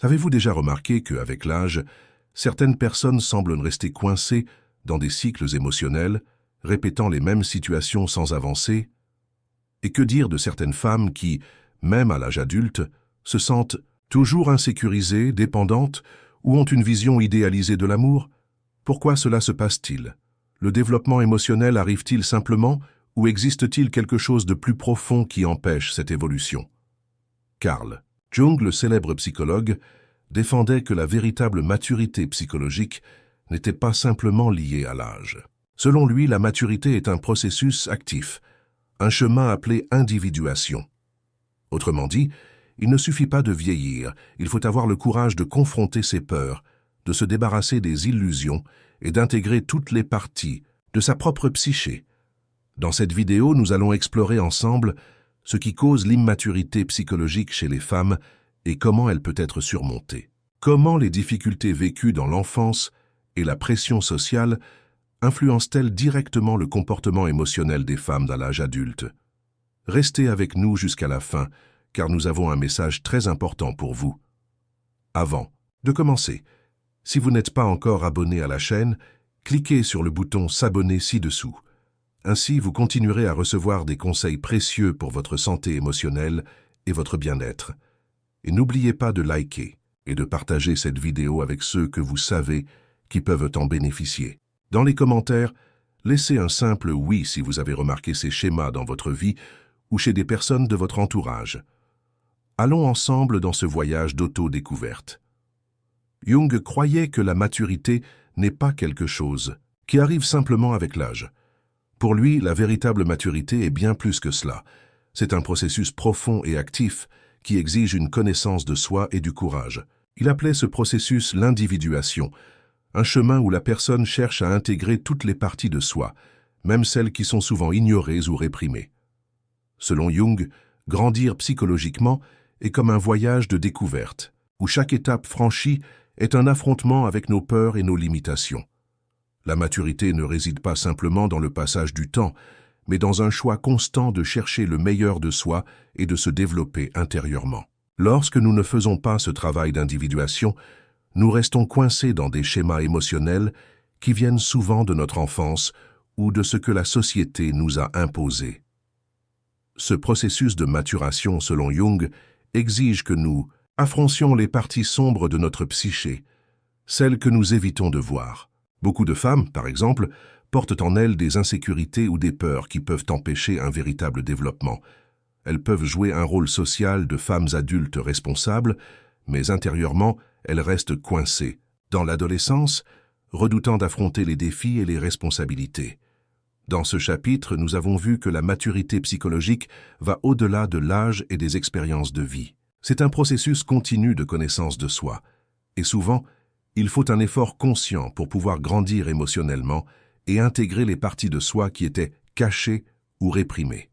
Avez-vous déjà remarqué qu'avec l'âge, certaines personnes semblent rester coincées dans des cycles émotionnels, répétant les mêmes situations sans avancer? Et que dire de certaines femmes qui, même à l'âge adulte, se sentent toujours insécurisées, dépendantes ou ont une vision idéalisée de l'amour? Pourquoi cela se passe-t-il? Le développement émotionnel arrive-t-il simplement ou existe-t-il quelque chose de plus profond qui empêche cette évolution? Carl Jung, le célèbre psychologue, défendait que la véritable maturité psychologique n'était pas simplement liée à l'âge. Selon lui, la maturité est un processus actif, un chemin appelé individuation. Autrement dit, il ne suffit pas de vieillir, il faut avoir le courage de confronter ses peurs, de se débarrasser des illusions et d'intégrer toutes les parties de sa propre psyché. Dans cette vidéo, nous allons explorer ensemble ce qui cause l'immaturité psychologique chez les femmes et comment elle peut être surmontée. Comment les difficultés vécues dans l'enfance et la pression sociale influencent-elles directement le comportement émotionnel des femmes à l'âge adulte? Restez avec nous jusqu'à la fin, car nous avons un message très important pour vous. Avant de commencer, si vous n'êtes pas encore abonné à la chaîne, cliquez sur le bouton s'abonner ci-dessous. Ainsi, vous continuerez à recevoir des conseils précieux pour votre santé émotionnelle et votre bien-être. Et n'oubliez pas de liker et de partager cette vidéo avec ceux que vous savez qui peuvent en bénéficier. Dans les commentaires, laissez un simple « oui » si vous avez remarqué ces schémas dans votre vie ou chez des personnes de votre entourage. Allons ensemble dans ce voyage d'auto-découverte. Jung croyait que la maturité n'est pas quelque chose qui arrive simplement avec l'âge. Pour lui, la véritable maturité est bien plus que cela. C'est un processus profond et actif qui exige une connaissance de soi et du courage. Il appelait ce processus l'individuation, un chemin où la personne cherche à intégrer toutes les parties de soi, même celles qui sont souvent ignorées ou réprimées. Selon Jung, grandir psychologiquement est comme un voyage de découverte, où chaque étape franchie est un affrontement avec nos peurs et nos limitations. La maturité ne réside pas simplement dans le passage du temps, mais dans un choix constant de chercher le meilleur de soi et de se développer intérieurement. Lorsque nous ne faisons pas ce travail d'individuation, nous restons coincés dans des schémas émotionnels qui viennent souvent de notre enfance ou de ce que la société nous a imposé. Ce processus de maturation, selon Jung, exige que nous affrontions les parties sombres de notre psyché, celles que nous évitons de voir. Beaucoup de femmes, par exemple, portent en elles des insécurités ou des peurs qui peuvent empêcher un véritable développement. Elles peuvent jouer un rôle social de femmes adultes responsables, mais intérieurement, elles restent coincées, dans l'adolescence, redoutant d'affronter les défis et les responsabilités. Dans ce chapitre, nous avons vu que la maturité psychologique va au-delà de l'âge et des expériences de vie. C'est un processus continu de connaissance de soi, et souvent, il faut un effort conscient pour pouvoir grandir émotionnellement et intégrer les parties de soi qui étaient cachées ou réprimées.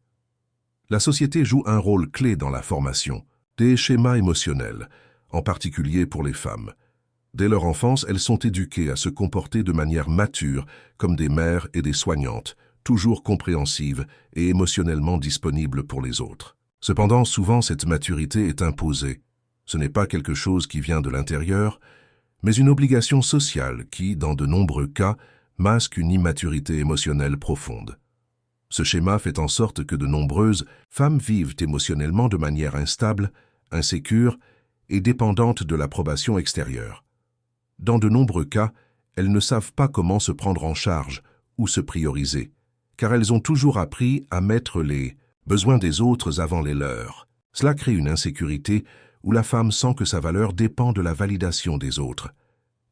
La société joue un rôle clé dans la formation des schémas émotionnels, en particulier pour les femmes. Dès leur enfance, elles sont éduquées à se comporter de manière mature, comme des mères et des soignantes, toujours compréhensives et émotionnellement disponibles pour les autres. Cependant, souvent, cette maturité est imposée. Ce n'est pas quelque chose qui vient de l'intérieur, mais une obligation sociale qui, dans de nombreux cas, masque une immaturité émotionnelle profonde. Ce schéma fait en sorte que de nombreuses femmes vivent émotionnellement de manière instable, insécure et dépendante de l'approbation extérieure. Dans de nombreux cas, elles ne savent pas comment se prendre en charge ou se prioriser, car elles ont toujours appris à mettre les besoins des autres avant les leurs. Cela crée une insécurité où la femme sent que sa valeur dépend de la validation des autres.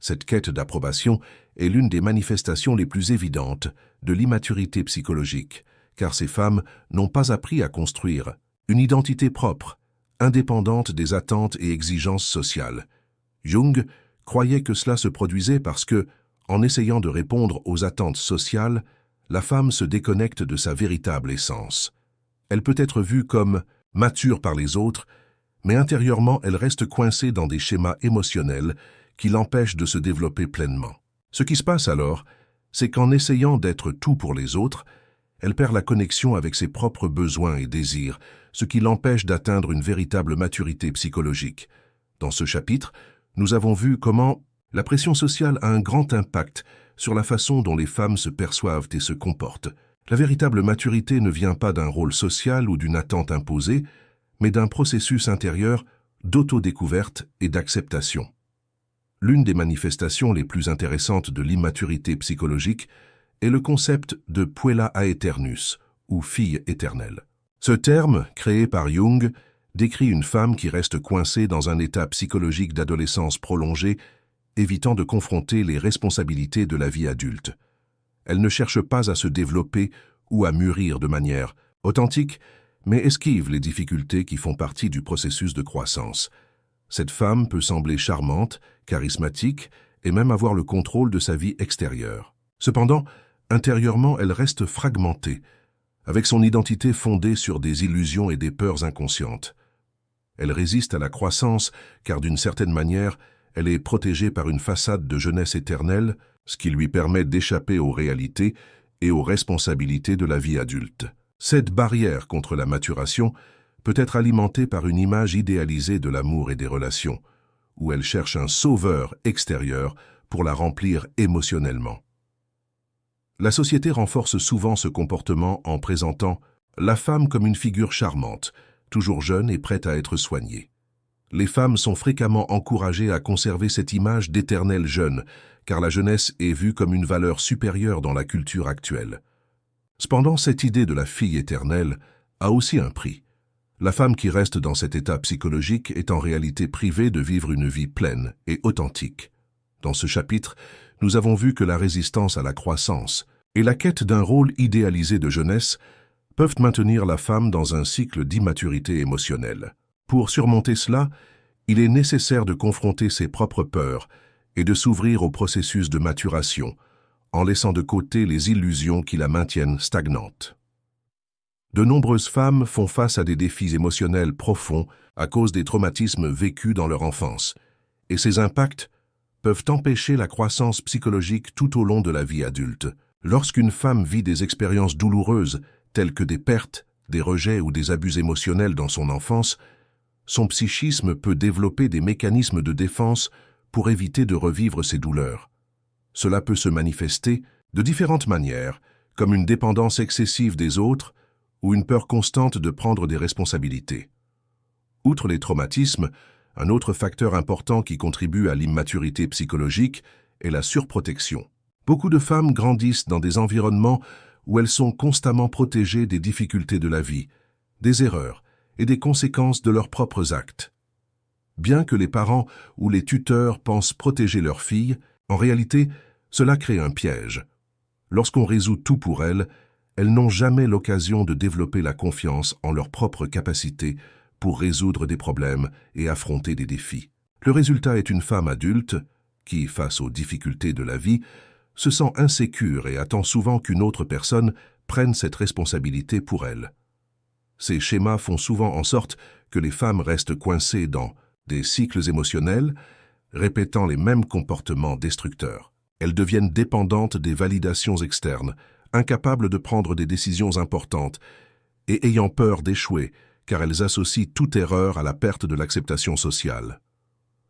Cette quête d'approbation est l'une des manifestations les plus évidentes de l'immaturité psychologique, car ces femmes n'ont pas appris à construire une identité propre, indépendante des attentes et exigences sociales. Jung croyait que cela se produisait parce que, en essayant de répondre aux attentes sociales, la femme se déconnecte de sa véritable essence. Elle peut être vue comme mature par les autres, mais intérieurement elle reste coincée dans des schémas émotionnels qui l'empêchent de se développer pleinement. Ce qui se passe alors, c'est qu'en essayant d'être tout pour les autres, elle perd la connexion avec ses propres besoins et désirs, ce qui l'empêche d'atteindre une véritable maturité psychologique. Dans ce chapitre, nous avons vu comment la pression sociale a un grand impact sur la façon dont les femmes se perçoivent et se comportent. La véritable maturité ne vient pas d'un rôle social ou d'une attente imposée, mais d'un processus intérieur d'autodécouverte et d'acceptation. L'une des manifestations les plus intéressantes de l'immaturité psychologique est le concept de puella aeternus, ou fille éternelle. Ce terme, créé par Jung, décrit une femme qui reste coincée dans un état psychologique d'adolescence prolongée, évitant de confronter les responsabilités de la vie adulte. Elle ne cherche pas à se développer ou à mûrir de manière authentique, mais esquive les difficultés qui font partie du processus de croissance. Cette femme peut sembler charmante, charismatique et même avoir le contrôle de sa vie extérieure. Cependant, intérieurement, elle reste fragmentée, avec son identité fondée sur des illusions et des peurs inconscientes. Elle résiste à la croissance car d'une certaine manière, elle est protégée par une façade de jeunesse éternelle, ce qui lui permet d'échapper aux réalités et aux responsabilités de la vie adulte. Cette barrière contre la maturation peut être alimentée par une image idéalisée de l'amour et des relations, où elle cherche un sauveur extérieur pour la remplir émotionnellement. La société renforce souvent ce comportement en présentant la femme comme une figure charmante, toujours jeune et prête à être soignée. Les femmes sont fréquemment encouragées à conserver cette image d'éternelle jeune, car la jeunesse est vue comme une valeur supérieure dans la culture actuelle. Cependant, cette idée de la fille éternelle a aussi un prix. La femme qui reste dans cet état psychologique est en réalité privée de vivre une vie pleine et authentique. Dans ce chapitre, nous avons vu que la résistance à la croissance et la quête d'un rôle idéalisé de jeunesse peuvent maintenir la femme dans un cycle d'immaturité émotionnelle. Pour surmonter cela, il est nécessaire de confronter ses propres peurs et de s'ouvrir au processus de maturation, en laissant de côté les illusions qui la maintiennent stagnante. De nombreuses femmes font face à des défis émotionnels profonds à cause des traumatismes vécus dans leur enfance, et ces impacts peuvent empêcher la croissance psychologique tout au long de la vie adulte. Lorsqu'une femme vit des expériences douloureuses, telles que des pertes, des rejets ou des abus émotionnels dans son enfance, son psychisme peut développer des mécanismes de défense pour éviter de revivre ces douleurs. Cela peut se manifester de différentes manières, comme une dépendance excessive des autres ou une peur constante de prendre des responsabilités. Outre les traumatismes, un autre facteur important qui contribue à l'immaturité psychologique est la surprotection. Beaucoup de femmes grandissent dans des environnements où elles sont constamment protégées des difficultés de la vie, des erreurs et des conséquences de leurs propres actes. Bien que les parents ou les tuteurs pensent protéger leurs filles, en réalité, cela crée un piège. Lorsqu'on résout tout pour elles n'ont jamais l'occasion de développer la confiance en leurs propres capacités pour résoudre des problèmes et affronter des défis. Le résultat est une femme adulte qui, face aux difficultés de la vie, se sent insécure et attend souvent qu'une autre personne prenne cette responsabilité pour elle. Ces schémas font souvent en sorte que les femmes restent coincées dans des cycles émotionnels, répétant les mêmes comportements destructeurs. Elles deviennent dépendantes des validations externes, incapables de prendre des décisions importantes et ayant peur d'échouer, car elles associent toute erreur à la perte de l'acceptation sociale.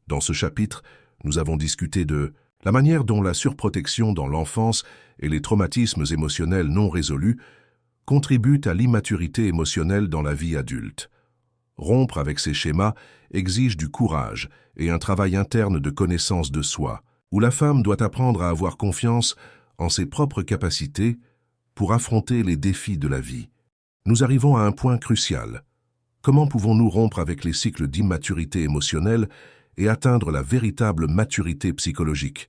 Dans ce chapitre, nous avons discuté de la manière dont la surprotection dans l'enfance et les traumatismes émotionnels non résolus contribuent à l'immaturité émotionnelle dans la vie adulte. Rompre avec ces schémas exige du courage et un travail interne de connaissance de soi, où la femme doit apprendre à avoir confiance en ses propres capacités pour affronter les défis de la vie. Nous arrivons à un point crucial. Comment pouvons-nous rompre avec les cycles d'immaturité émotionnelle et atteindre la véritable maturité psychologique?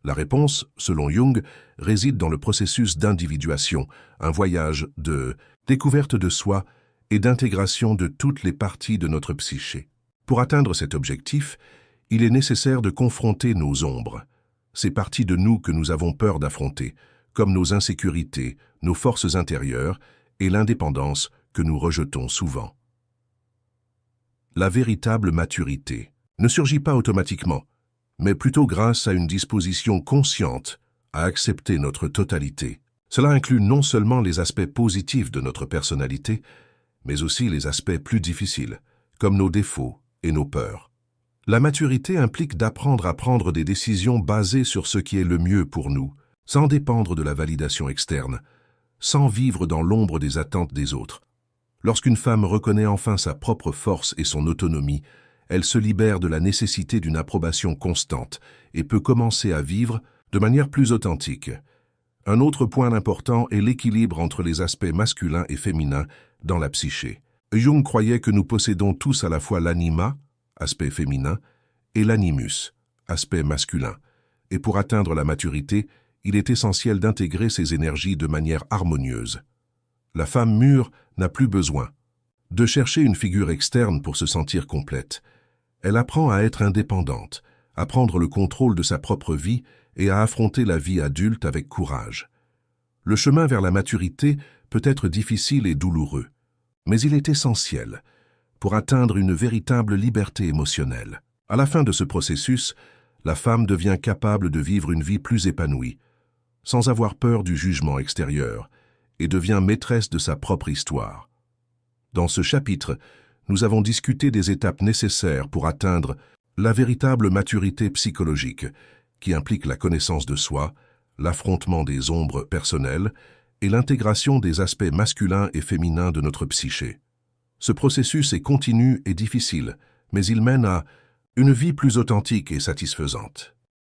La réponse, selon Jung, réside dans le processus d'individuation, un voyage de découverte de soi et d'intégration de toutes les parties de notre psyché. Pour atteindre cet objectif, il est nécessaire de confronter nos ombres, ces parties de nous que nous avons peur d'affronter, comme nos insécurités, nos forces intérieures et l'indépendance que nous rejetons souvent. La véritable maturité ne surgit pas automatiquement, mais plutôt grâce à une disposition consciente à accepter notre totalité. Cela inclut non seulement les aspects positifs de notre personnalité, mais aussi les aspects plus difficiles, comme nos défauts et nos peurs. La maturité implique d'apprendre à prendre des décisions basées sur ce qui est le mieux pour nous, sans dépendre de la validation externe, sans vivre dans l'ombre des attentes des autres. Lorsqu'une femme reconnaît enfin sa propre force et son autonomie, elle se libère de la nécessité d'une approbation constante et peut commencer à vivre de manière plus authentique. Un autre point important est l'équilibre entre les aspects masculins et féminins dans la psyché. Jung croyait que nous possédons tous à la fois l'anima, aspect féminin, et l'animus, aspect masculin. Et pour atteindre la maturité, il est essentiel d'intégrer ces énergies de manière harmonieuse. La femme mûre n'a plus besoin de chercher une figure externe pour se sentir complète. Elle apprend à être indépendante, à prendre le contrôle de sa propre vie et à affronter la vie adulte avec courage. Le chemin vers la maturité peut être difficile et douloureux, mais il est essentiel pour atteindre une véritable liberté émotionnelle. À la fin de ce processus, la femme devient capable de vivre une vie plus épanouie, sans avoir peur du jugement extérieur, et devient maîtresse de sa propre histoire. Dans ce chapitre, nous avons discuté des étapes nécessaires pour atteindre la véritable maturité psychologique, qui implique la connaissance de soi, l'affrontement des ombres personnelles et l'intégration des aspects masculins et féminins de notre psyché. Ce processus est continu et difficile, mais il mène à une vie plus authentique et satisfaisante.